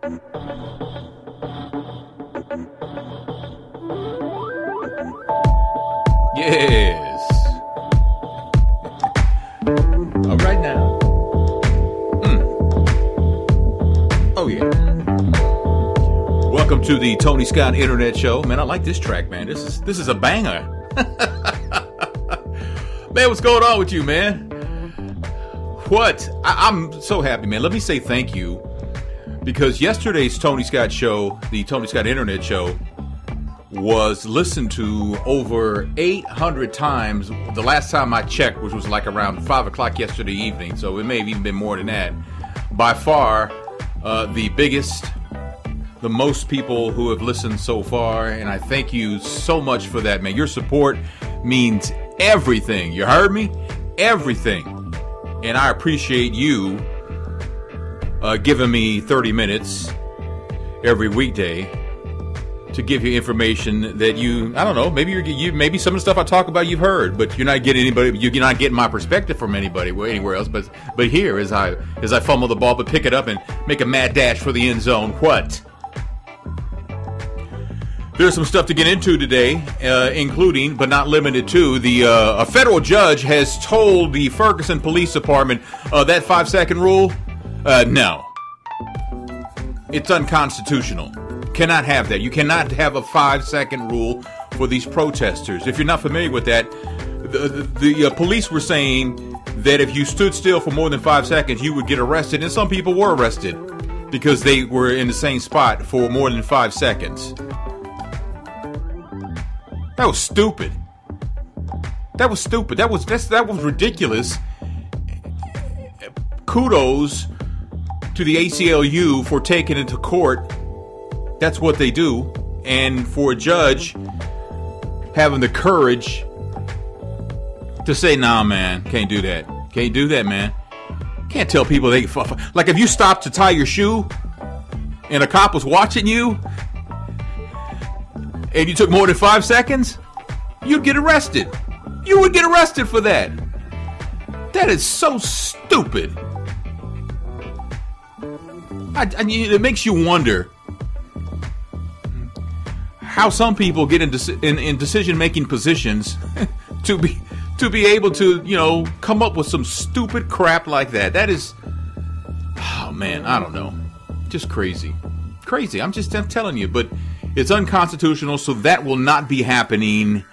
Yes. All right now. Oh yeah. Welcome to the Tony Scott Internet Show. Man, I like this track, man. This is a banger. Man, what's going on with you, man? What? I'm so happy, man. Let me say thank you, because yesterday's Tony Scott show, the Tony Scott Internet Show, was listened to over 800 times the last time I checked, which was like around 5 o'clock yesterday evening. So it may have even been more than that. By far, the biggest, the most people who have listened so far. And I thank you so much for that, man. Your support means everything. You heard me? Everything. And I appreciate you giving me 30 minutes every weekday to give you information that I don't know, maybe some of the stuff I talk about you've heard, but you're not getting my perspective from anybody anywhere else. But here, as I fumble the ball but pick it up and make a mad dash for the end zone. What? There's some stuff to get into today, including, but not limited to, a federal judge has told the Ferguson Police Department that 5-second rule, no, it's unconstitutional. Cannot have that. You cannot have a 5-second rule for these protesters. If you're not familiar with that, the police were saying that if you stood still for more than 5 seconds, you would get arrested, and some people were arrested because they were in the same spot for more than 5 seconds. That was stupid. That was stupid. That was ridiculous. Kudos to the ACLU for taking it to court. That's what they do. And for a judge having the courage to say, nah, man, can't do that. Can't do that, man. Can't tell people they like, if you stopped to tie your shoe and a cop was watching you and you took more than 5 seconds, you'd get arrested. You would get arrested for that. That is so stupid. It makes you wonder how some people get in decision-making positions to be able to, come up with some stupid crap like that. That is, oh man, I don't know, just crazy. I'm telling you, but it's unconstitutional, so that will not be happening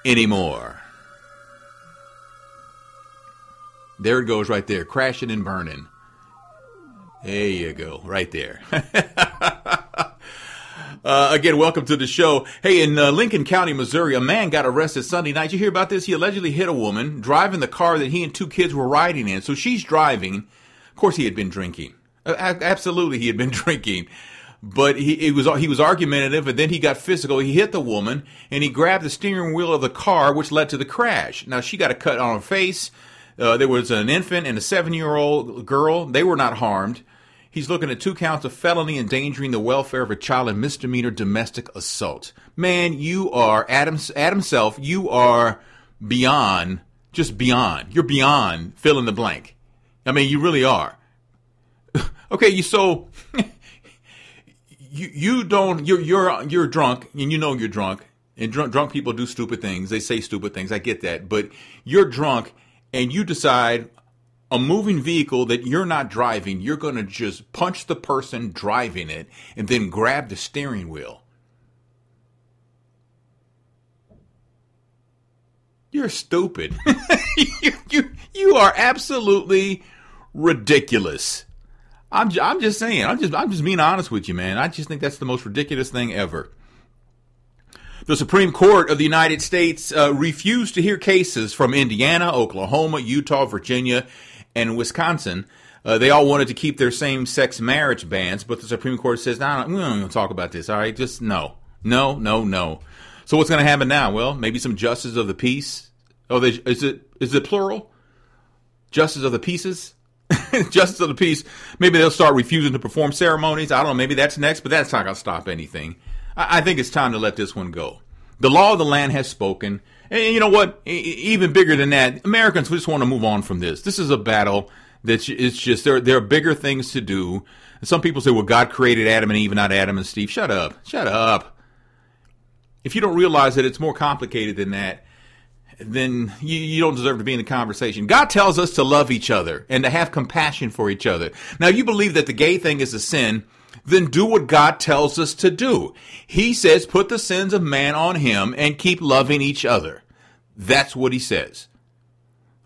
anymore. There it goes right there, crashing and burning. There you go, right there. Again, welcome to the show. Hey, in Lincoln County, Missouri, a man got arrested Sunday night. You hear about this? He allegedly hit a woman driving the car that he and 2 kids were riding in. So she's driving. Of course, he had been drinking. Absolutely, he had been drinking. But he was argumentative, and then he got physical. He hit the woman, and he grabbed the steering wheel of the car, which led to the crash. Now, she got a cut on her face. There was an infant and a 7-year-old girl. They were not harmed. He's looking at 2 counts of felony endangering the welfare of a child and misdemeanor domestic assault. Man, you are, Adam Self, you are beyond, just beyond. You're beyond fill in the blank. I mean, you really are. Okay, you're drunk, and you know you're drunk, and drunk people do stupid things. They say stupid things. I get that. But you're drunk, and you decide a moving vehicle that you're not driving, you're going to just punch the person driving it and then grab the steering wheel. You're stupid. You are absolutely ridiculous. I'm just saying. I'm just being honest with you, man. I just think that's the most ridiculous thing ever. The Supreme Court of the United States refused to hear cases from Indiana, Oklahoma, Utah, Virginia, and Wisconsin. They all wanted to keep their same-sex marriage bans, but the Supreme Court says, no, we don't even talk about this, all right? Just no. So what's going to happen now? Well, maybe some justice of the peace. Oh, is it plural? Justice of the pieces? Justice of the peace. Maybe they'll start refusing to perform ceremonies. I don't know. Maybe that's next, but that's not going to stop anything. I think it's time to let this one go. The law of the land has spoken. And you know what? Even bigger than that, Americans just want to move on from this. This is a battle that it's just there are bigger things to do And some people say, well, God created Adam and Eve, not Adam and Steve. Shut up. Shut up. If you don't realize that it's more complicated than that, then you don't deserve to be in the conversation. God tells us to love each other and to have compassion for each other. Now, you believe that the gay thing is a sin, then do what God tells us to do. He says, put the sins of man on him and keep loving each other. That's what he says.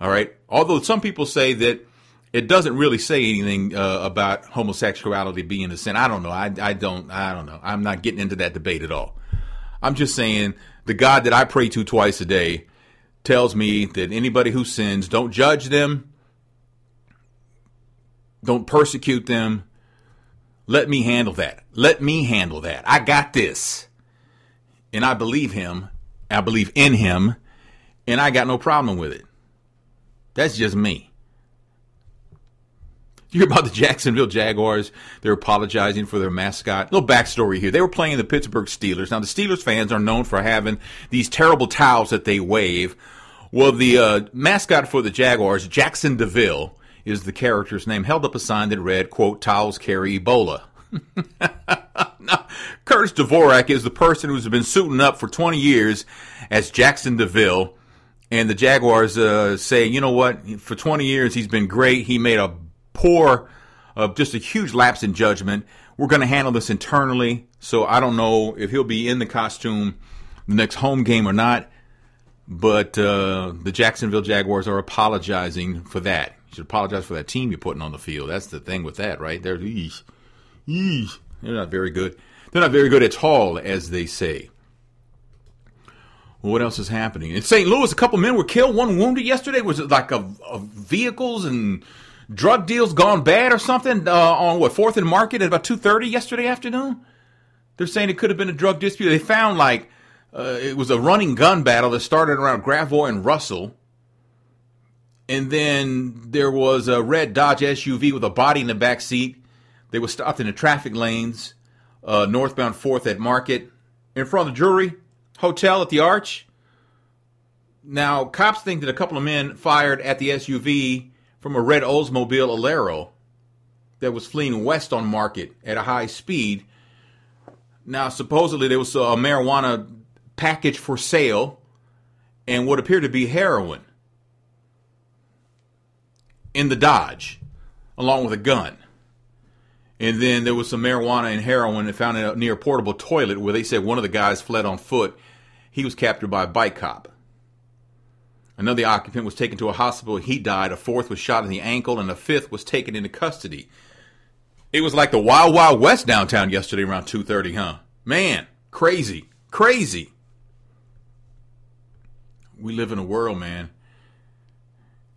All right. Although some people say that it doesn't really say anything about homosexuality being a sin. I don't know. I don't know. I'm not getting into that debate at all. I'm just saying the God that I pray to twice a day tells me that anybody who sins, don't judge them. Don't persecute them. Let me handle that. Let me handle that. I got this. And I believe him. I believe in him. And I got no problem with it. That's just me. You hear about the Jacksonville Jaguars? They're apologizing for their mascot. Little backstory here. They were playing the Pittsburgh Steelers. Now, the Steelers fans are known for having these terrible towels that they wave. Well, the mascot for the Jaguars, Jackson DeVille, is the character's name, held up a sign that read, quote, towels carry Ebola. Now, Curtis Dvorak is the person who's been suiting up for 20 years as Jackson DeVille. And the Jaguars say, you know what, for 20 years he's been great. He made a just a huge lapse in judgment. We're going to handle this internally. So I don't know if he'll be in the costume the next home game or not. But the Jacksonville Jaguars are apologizing for that. You should apologize for that team you're putting on the field. That's the thing with that, right? They're not very good. They're not very good at all, as they say. Well, what else is happening? In St. Louis, a couple men were killed, one wounded yesterday. Was it like a vehicles and drug deals gone bad or something on 4th and Market at about 2:30 yesterday afternoon? They're saying it could have been a drug dispute. They found it was a running gun battle that started around Gravois and Russell. And then there was a red Dodge SUV with a body in the back seat. They were stopped in the traffic lanes, northbound 4th at Market, in front of the Drury Hotel at the Arch. Now, cops think that a couple of men fired at the SUV from a red Oldsmobile Alero that was fleeing west on Market at a high speed. Now, supposedly there was a marijuana package for sale and what appeared to be heroin in the Dodge, along with a gun. And then there was some marijuana and heroin found near a portable toilet where they said one of the guys fled on foot. He was captured by a bike cop. Another occupant was taken to a hospital. He died. A fourth was shot in the ankle, and a fifth was taken into custody. It was like the Wild Wild West downtown yesterday around 2:30, huh? Man, crazy, crazy. We live in a world, man.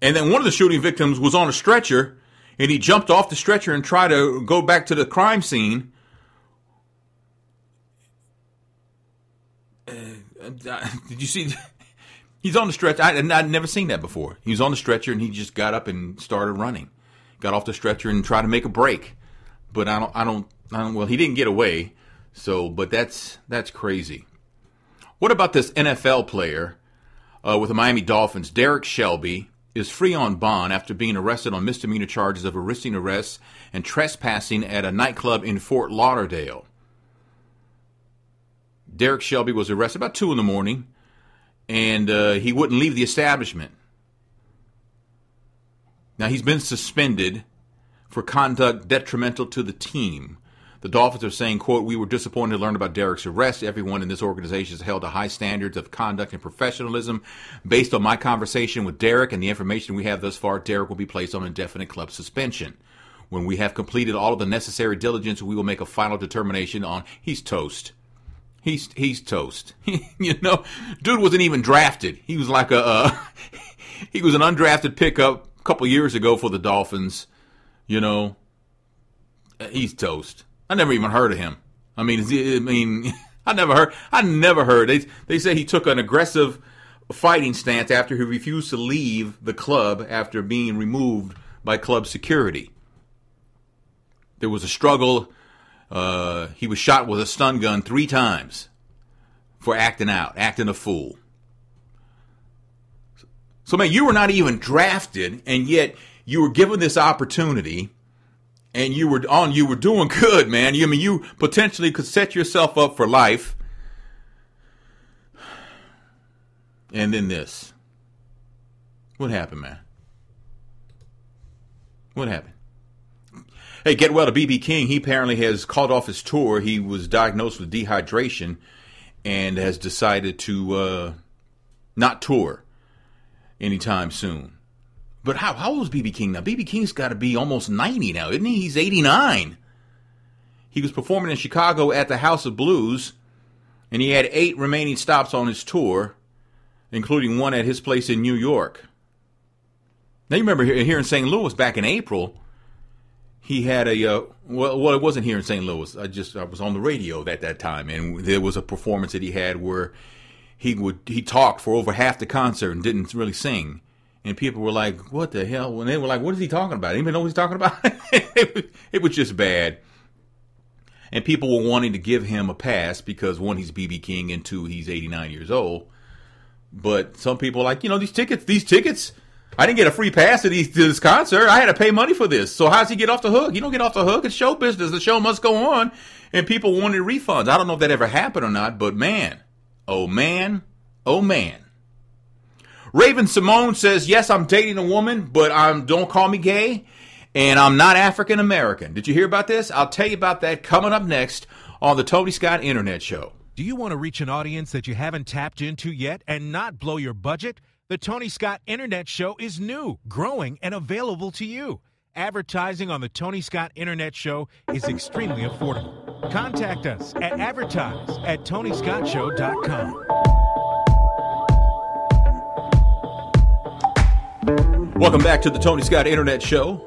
And then one of the shooting victims was on a stretcher, and he jumped off the stretcher and tried to go back to the crime scene. Did you see? He's on the stretcher. I'd never seen that before. He was on the stretcher, and he just got up and started running. Got off the stretcher and tried to make a break. But I don't. Well, he didn't get away. So, but that's crazy. What about this NFL player with the Miami Dolphins? Derek Shelby is free on bond after being arrested on misdemeanor charges of resisting arrest and trespassing at a nightclub in Fort Lauderdale. Derek Shelby was arrested about 2 a.m, and he wouldn't leave the establishment. Now, he's been suspended for conduct detrimental to the team. The Dolphins are saying, quote, "We were disappointed to learn about Derek's arrest. Everyone in this organization has held to high standards of conduct and professionalism. Based on my conversation with Derek and the information we have thus far, Derek will be placed on indefinite club suspension. When we have completed all of the necessary diligence, we will make a final determination on..." He's toast. He's toast. You know, dude wasn't even drafted. He was like he was an undrafted pickup a couple years ago for the Dolphins. You know, he's toast. I never even heard of him. I never heard. They say he took an aggressive fighting stance after he refused to leave the club after being removed by club security. There was a struggle. He was shot with a stun gun 3 times for acting a fool. So, man, you were not even drafted, and yet you were given this opportunity, and you were doing good, man. You potentially could set yourself up for life. And then this. What happened, man? What happened? Hey, get well to B.B. King. He apparently has called off his tour. He was diagnosed with dehydration and has decided to not tour anytime soon. But how old is B.B. King now? B.B. King's got to be almost 90 now, isn't he? He's 89. He was performing in Chicago at the House of Blues, and he had 8 remaining stops on his tour, including one at his place in New York. Now, you remember here in St. Louis back in April, he had it wasn't here in St. Louis. I was on the radio at that time, and there was a performance that he had where he talked for over half the concert and didn't really sing. And people were like, what the hell? When they were like, what is he talking about? Anybody know what he's talking about? It was just bad. And people were wanting to give him a pass because, 1, he's B.B. King, and 2, he's 89 years old. But some people are like, these tickets, I didn't get a free pass to this concert. I had to pay money for this. So how's he get off the hook? You don't get off the hook. It's show business. The show must go on. And people wanted refunds. I don't know if that ever happened or not, but man, oh man, oh man. Raven Symone says, yes, I'm dating a woman, but don't call me gay, and I'm not African American. Did you hear about this? I'll tell you about that coming up next on the Tony Scott Internet Show. Do you want to reach an audience that you haven't tapped into yet and not blow your budget? The Tony Scott Internet Show is new, growing, and available to you. Advertising on the Tony Scott Internet Show is extremely affordable. Contact us at advertise@TonyScottShow.com. Welcome back to the Tony Scott Internet Show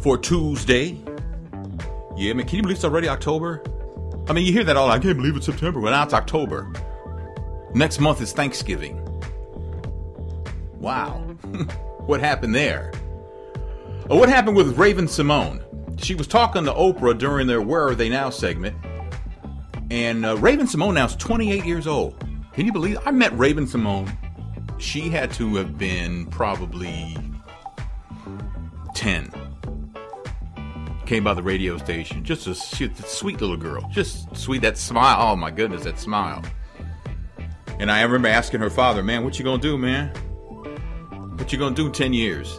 for Tuesday. Yeah, man, can you believe it's already October? I mean, you hear that all, I can't believe it's September. Well, now it's October. Next month is Thanksgiving. Wow. What happened there? What happened with Raven Symone? She was talking to Oprah during their Where Are They Now segment. And Raven Symone now is 28 years old. Can you believe it? I met Raven Symone. She had to have been probably 10. Came by the radio station. Just a sweet little girl. Just sweet. That smile. Oh, my goodness, that smile. And I remember asking her father, man, what you going to do, man? What you going to do 10 years?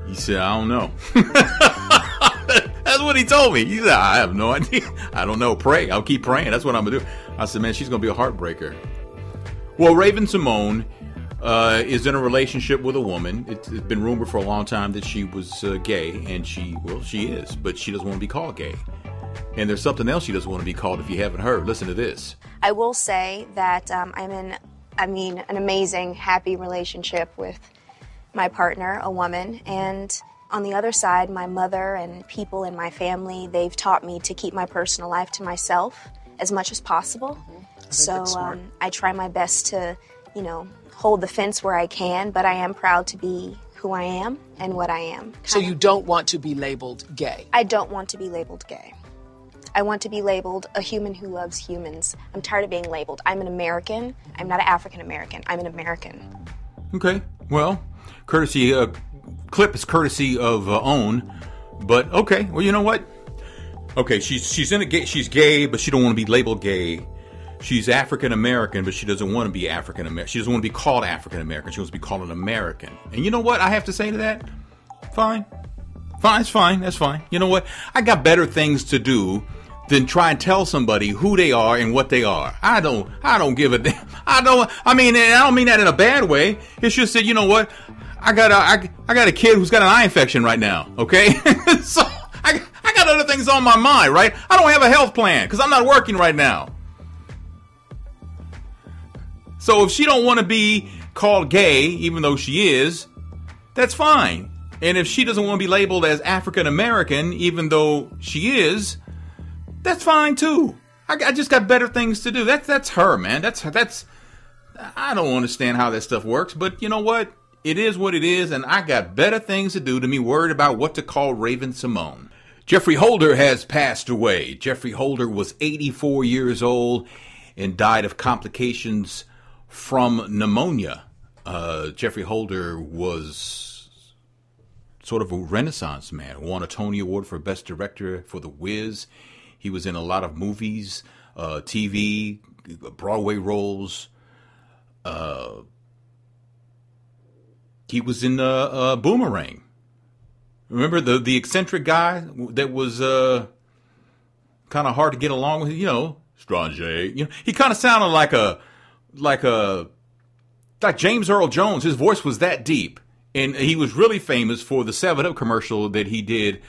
He said, I don't know. That's what he told me. He said, I have no idea. I don't know. Pray. I'll keep praying. That's what I'm going to do. I said, man, she's going to be a heartbreaker. Well, Raven Symone is in a relationship with a woman. It's been rumored for a long time that she was gay, and she is, but she doesn't want to be called gay. And there's something else she doesn't want to be called if you haven't heard. Listen to this. I will say that I'm in, an amazing, happy relationship with my partner, a woman, and on the other side, my mother and people in my family, they've taught me to keep my personal life to myself as much as possible. So I try my best to, hold the fence where I can, but I am proud to be who I am and what I am. So you don't want to be labeled gay? I don't want to be labeled gay. I want to be labeled a human who loves humans. I'm tired of being labeled. I'm an American. I'm not an African American. I'm an American. Okay. Well, clip is courtesy of OWN, but okay. Well, you know what? Okay, she's gay, but she don't want to be labeled gay. She's African American, but she doesn't want to be African American. She doesn't want to be called African American. She wants to be called an American. And you know what I have to say to that? Fine. It's fine. That's fine. You know what? I got better things to do than try and tell somebody who they are and what they are. I don't give a damn. I don't mean that in a bad way. It's just that, you know what? I got a kid who's got an eye infection right now. Okay, so I got other things on my mind, right? I don't have a health plan because I'm not working right now. So if she don't want to be called gay, even though she is, that's fine. And if she doesn't want to be labeled as African American, even though she is, that's fine too. I just got better things to do. That's her, man. That's. I don't understand how that stuff works, but you know what? It is what it is, and I got better things to do than me worried about what to call Raven Symone. Jeffrey Holder has passed away. Jeffrey Holder was 84 years old and died of complications from pneumonia. Jeffrey Holder was sort of a renaissance man. Won a Tony Award for Best Director for The Wiz. He was in a lot of movies, TV, Broadway roles. He was in Boomerang. Remember the eccentric guy that was kind of hard to get along with? You know, Strange. You know, he kind of sounded like James Earl Jones. His voice was that deep, and he was really famous for the 7-Up commercial that he did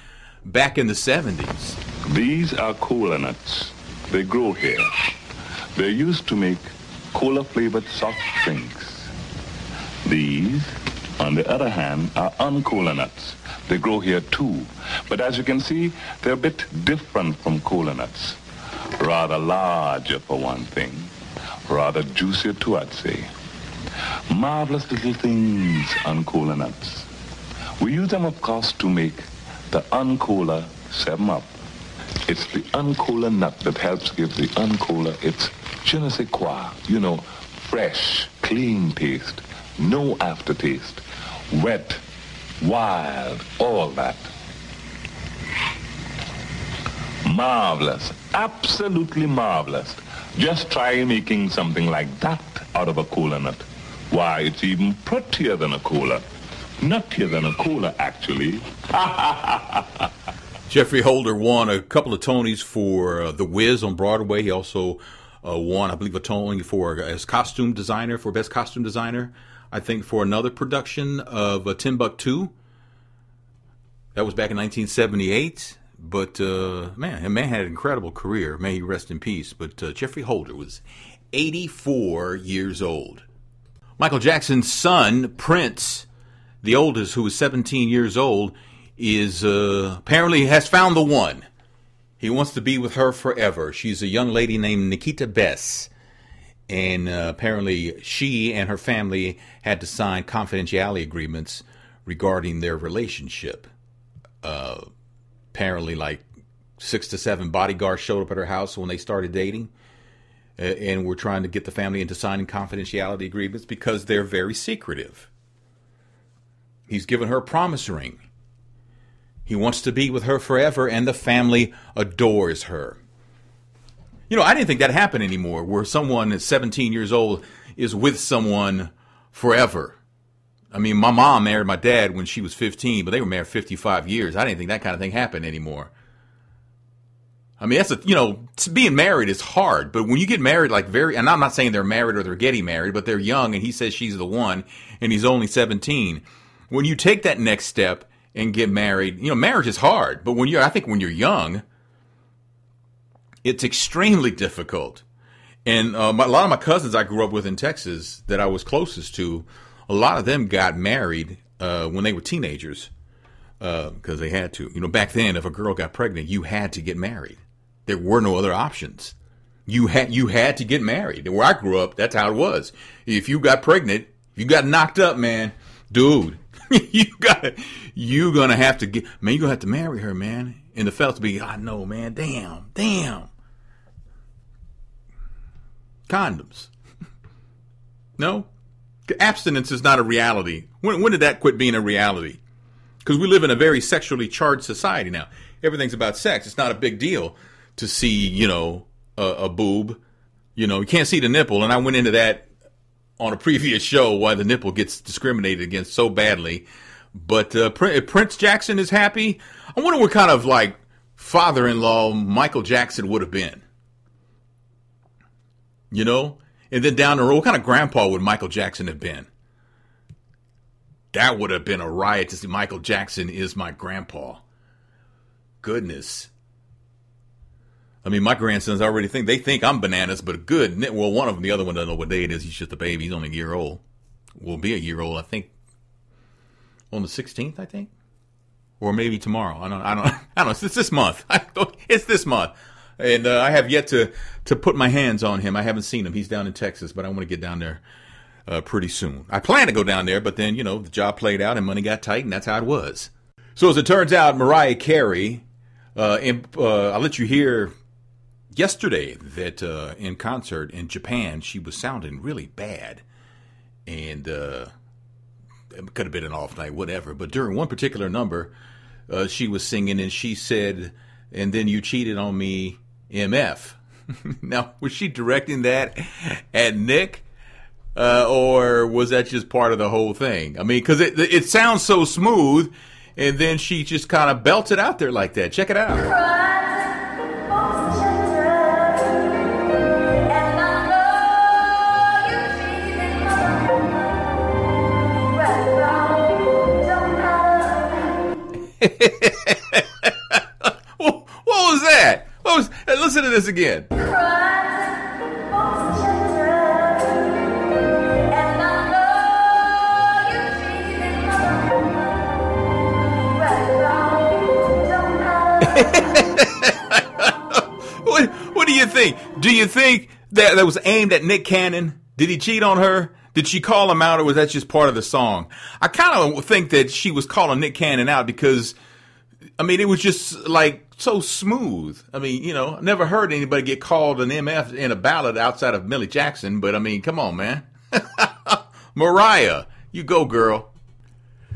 back in the 70s. These are cola nuts. They grow here. They're used to make cola-flavored soft drinks. These, on the other hand, are uncola nuts. They grow here too. But as you can see, they're a bit different from cola nuts. Rather larger for one thing. Rather juicier too, I'd say. Marvelous little things, uncola nuts. We use them, of course, to make the uncola 7-Up. It's the uncola nut that helps give the uncola its je ne sais quoi, you know, fresh, clean taste, no aftertaste, wet, wild, all that. Marvelous, absolutely marvelous. Just try making something like that out of a cola nut. Why, it's even prettier than a cola. Nuttier than a cola, actually. Jeffrey Holder won a couple of Tonys for The Wiz on Broadway. He also won, I believe, a Tony for as costume designer, for best costume designer. I think for another production of Timbuktu. That was back in 1978. But, man had an incredible career. May he rest in peace. But Jeffrey Holder was 84 years old. Michael Jackson's son, Prince, the oldest, who was 17 years old, is apparently has found the one. He wants to be with her forever. She's a young lady named Nikita Bess. And apparently she and her family had to sign confidentiality agreements regarding their relationship. Apparently like 6 to 7 bodyguards showed up at her house when they started dating. And we're trying to get the family into signing confidentiality agreements because they're very secretive. He's given her a promise ring. He wants to be with her forever, and the family adores her. You know, I didn't think that happened anymore, where someone that's 17 years old is with someone forever. I mean, my mom married my dad when she was 15, but they were married 55 years. I didn't think that kind of thing happened anymore. I mean, being married is hard, but when you get married, and I'm not saying they're married or they're getting married, but they're young, and he says she's the one, and he's only 17. When you take that next step and get married, marriage is hard, but I think when you're young, it's extremely difficult. And a lot of my cousins I grew up with in Texas that I was closest to, a lot of them got married when they were teenagers because they had to. Back then, if a girl got pregnant, you had to get married. There were no other options. You had to get married. Where I grew up, that's how it was. If you got pregnant, you got knocked up, man, dude. You're gonna have to marry her, man. And the fellas be, I know, man, damn. Condoms. No? Abstinence is not a reality. When did that quit being a reality? Because we live in a very sexually charged society now. Everything's about sex. It's not a big deal to see, a boob. You can't see the nipple. And I went into that on a previous show, why the nipple gets discriminated against so badly. But if Prince Jackson is happy, I wonder what kind of father-in-law Michael Jackson would have been. And then down the road, what kind of grandpa would Michael Jackson have been? That would have been a riot to see Michael Jackson is my grandpa. Goodness. I mean, my grandsons already think I'm bananas, but good. Well, one of them, the other one doesn't know what day it is. He's just a baby. He's only a year old. Will be a year old, I think, on the 16th, I think, or maybe tomorrow. I don't know. It's this month. It's this month, and I have yet to put my hands on him. I haven't seen him. He's down in Texas, but I want to get down there pretty soon. I plan to go down there, but then the job played out and money got tight, and that's how it was. So as it turns out, Mariah Carey, I'll let you hear yesterday that in concert in Japan, she was sounding really bad. And it could have been an off night, whatever. But during one particular number, she was singing and she said, "And then you cheated on me, MF." Now, was she directing that at Nick? Or was that just part of the whole thing? I mean, because it sounds so smooth, and then she just kind of belts it out there like that. Check it out. What was that? Listen to this again. What do you think? Do you think that was aimed at Nick Cannon? Did he cheat on her? Did she call him out, or was that just part of the song? I kind of think that she was calling Nick Cannon out because, I mean, it was just like so smooth. I mean, you know, never heard anybody get called an MF in a ballad outside of Millie Jackson, but I mean, come on, man. Mariah, you go, girl.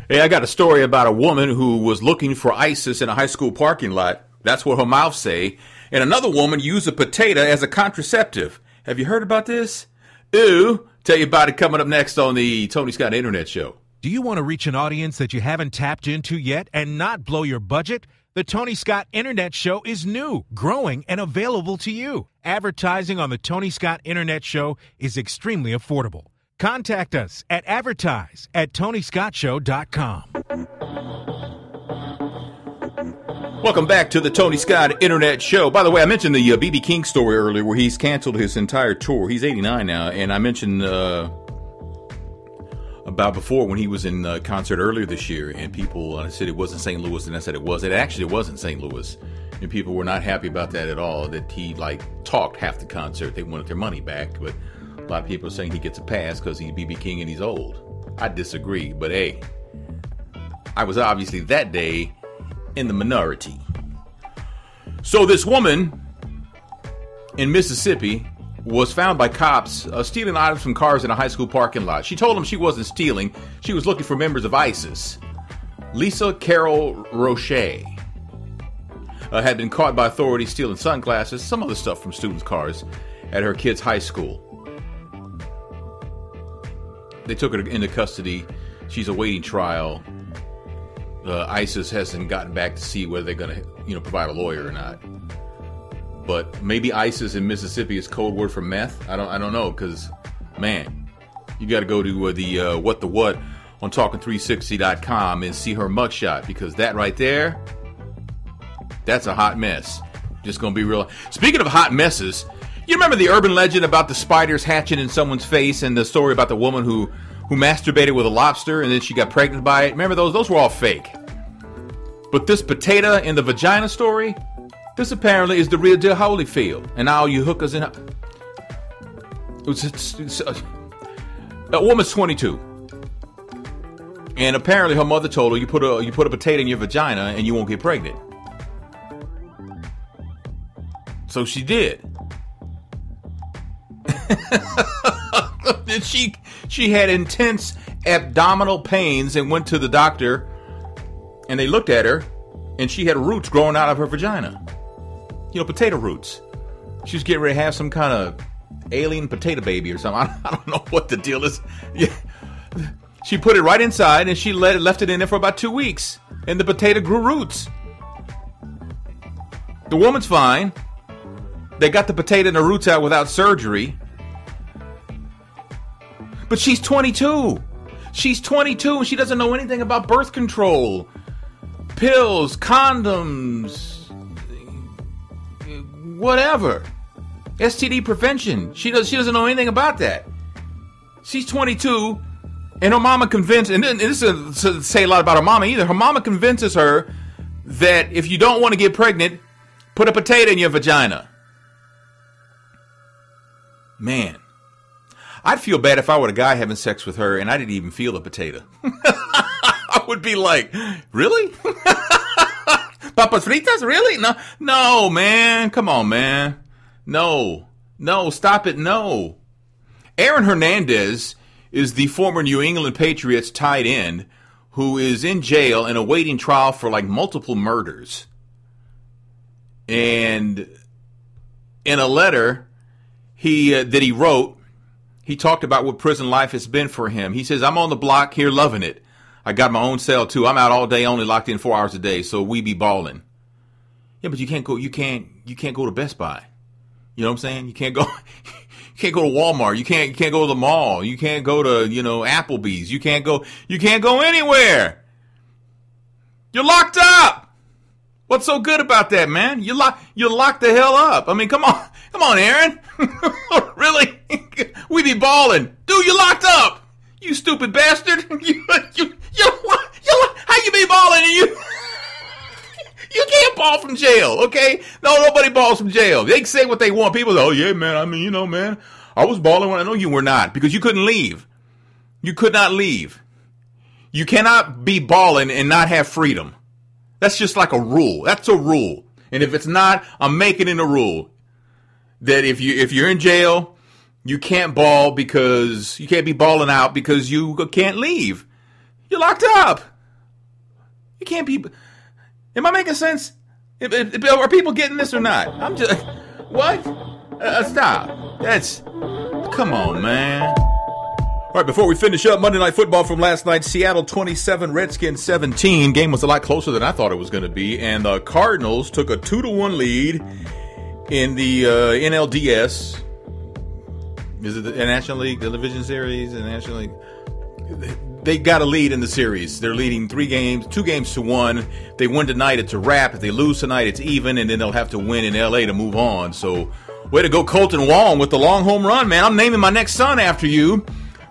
Hey, I got a story about a woman who was looking for ISIS in a high school parking lot. That's what her mouth say. And another woman used a potato as a contraceptive. Have you heard about this? Ooh. Tell you about it coming up next on the Tony Scott Internet Show. Do you want to reach an audience that you haven't tapped into yet and not blow your budget? The Tony Scott Internet Show is new, growing, and available to you. Advertising on the Tony Scott Internet Show is extremely affordable. Contact us at advertise@TonyScottShow.com. Welcome back to the Tony Scott Internet Show. By the way, I mentioned the B.B. King story earlier where he's canceled his entire tour. He's 89 now, and I mentioned about before when he was in concert earlier this year, and people said it wasn't St. Louis, and I said it was. It actually wasn't St. Louis, and people were not happy about that at all, that he, talked half the concert. They wanted their money back, but a lot of people are saying he gets a pass because he's B.B. King and he's old. I disagree, but hey, I was obviously that day in the minority. So this woman in Mississippi was found by cops stealing items from cars in a high school parking lot. She told them she wasn't stealing. She was looking for members of ISIS. Lisa Carol Roche had been caught by authorities stealing sunglasses, some other stuff from students' cars at her kid's high school. They took her into custody. She's awaiting trial. ISIS hasn't gotten back to see whether they're going to, provide a lawyer or not. But maybe ISIS in Mississippi is code word for meth. I don't know, because, man, you got to go to the What the What on Talking360.com and see her mugshot, because that right there, that's a hot mess. Just going to be real. Speaking of hot messes, you remember the urban legend about the spiders hatching in someone's face, and the story about the woman who masturbated with a lobster and then she got pregnant by it? Remember those? Those were all fake. But this potato in the vagina story, this apparently is the real deal Holyfield. And all you hookers in... A woman's 22. And apparently her mother told her, you put a potato in your vagina and you won't get pregnant. So she did. And she had intense abdominal pains and went to the doctor, and they looked at her, and she had roots growing out of her vagina. Potato roots. She was getting ready to have some kind of alien potato baby or something. I don't know what the deal is. Yeah. She put it right inside, and she left it in there for about 2 weeks, and the potato grew roots. The woman's fine. They got the potato and the roots out without surgery. But she's 22. She's 22 and she doesn't know anything about birth control, pills, condoms, whatever. STD prevention. She doesn't know anything about that. She's 22 and her mama convinced, and this doesn't say a lot about her mama either. Her mama convinces her that if you don't want to get pregnant, put a potato in your vagina. Man. I'd feel bad if I were a guy having sex with her and I didn't even feel the potato. I would be like, really? Papas fritas? Really? No, man. Come on, man. No, stop it. No. Aaron Hernandez is the former New England Patriots tight end who is in jail and awaiting trial for like multiple murders. And in a letter that he wrote, he talked about what prison life has been for him. He says, I'm on the block here loving it. I got my own cell too. I'm out all day, only locked in 4 hours a day, so we be balling. Yeah, but you can't go to Best Buy. You know what I'm saying? You can't go to Walmart. You can't go to the mall. You can't go to, Applebee's. You can't go anywhere. You're locked up. What's so good about that, man? You're locked the hell up. I mean, come on, Aaron. Really? We be balling. Dude, you're locked up. You stupid bastard. How you be balling and you can't ball from jail, okay? No, nobody balls from jail. They can say what they want. People say, oh, yeah, man, I mean, man, I was balling when I know you were not because you couldn't leave. You could not leave. You cannot be balling and not have freedom. That's just like a rule. That's a rule. And if it's not, I'm making it a rule that if you're in jail, you can't ball because you can't be balling out because you can't leave. You're locked up. You can't be. Am I making sense? Are people getting this or not? I'm just what? Stop. Come on, man. All right, before we finish up, Monday Night Football from last night, Seattle 27, Redskins 17. Game was a lot closer than I thought it was going to be, and the Cardinals took a 2-1 lead in the NLDS. Is it the National League, the Division Series, the National League? They got a lead in the series. They're leading 2 games to 1. If they win tonight, it's a wrap. If they lose tonight, it's even, and then they'll have to win in L.A. to move on. So, way to go, Colton Wong, with the long home run, man. I'm naming my next son after you.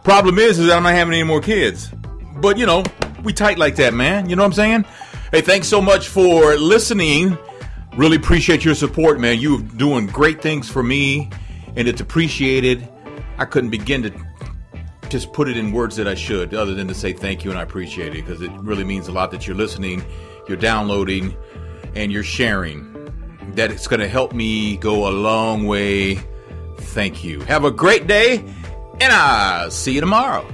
Problem is that I'm not having any more kids. But, we tight like that, man. You know what I'm saying? Hey, thanks so much for listening. Really appreciate your support, man. You're doing great things for me, and it's appreciated. I couldn't begin to just put it in words that I should, other than to say thank you and I appreciate it, because it really means a lot that you're listening, you're downloading, and you're sharing. That it's going to help me go a long way. Thank you. Have a great day, and I'll see you tomorrow.